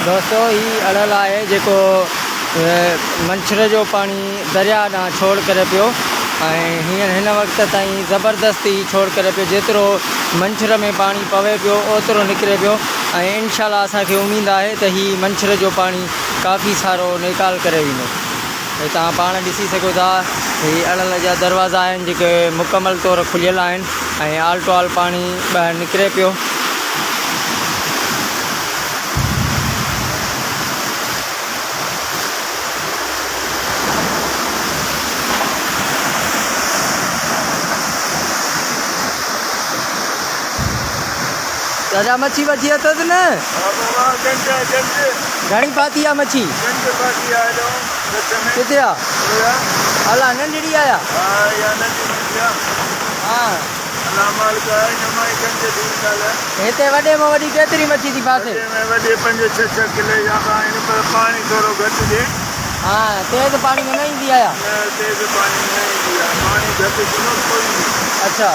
दोस्तों ही अड़ल है जो मंछर जो पानी दरिया ॾांहुं छोड़ करे पियो हिन वक्त ताईं ज़बरदस्ती छोड़ करे पियो जेतिरो मंछर में पानी पवे पियो ओतिरो निकिरे पियो इंशाल्लाह असांखे उम्मीद है तो ही मंछर जो पानी काफ़ी सारो निकाल करे वेंदो। तव्हां पाण ॾिसी सघो था ही अड़ल जा दरवाज़ा आहिनि जेके मुकमल तौर खुलियल आहिनि आल टू आल पानी ॿाहिरि निकिरे पियो। दादा मच्छी वच्छी अथस न घणी पाती आहे मच्छी किथे आहे अला नंढड़ी आया हाँ हिते वॾे में वॾी केतिरी मच्छी थी फासे वॾे 5-6 किले जा आहिनि पर पाणी थोरो घटि ॾिए। हाँ तेज़ पानी में न ईंदी आया तेज़ पानी न ईंदी आहे पाणी घटि ॾिनो कोई। अच्छा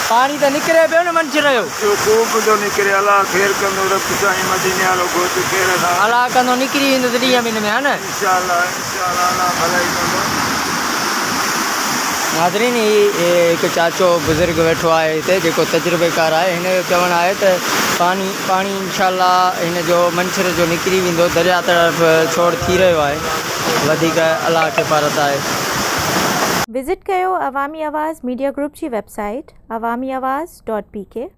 पानी तो निकिरे पियो न मंछर जो खूब थो निकिरे अलाह ख़ैर कंदो रब साईं मदीने वारो घोट ख़ैर अलाह कंदो निकिरी वेंदो त ॾींहं ॿिनि में हा न इंशाल्लाह अलाह भलाई कंदो। नाज़रीन ही एक चाचो बुज़ुर्ग वेठो है हिते जेको तजुर्बेकार है हिन जो चवणु आहे त पानी इंशाल्लाह हिन जो मंछर जो निकिरी वेंदो दरिया तरफ़ छोड़ थी रहियो आहे वधीक अलाह खे पारत आहे। विज़िट कयो अवामी आवाज़ मीडिया ग्रुप जी वेबसाइट awamiawaz.pk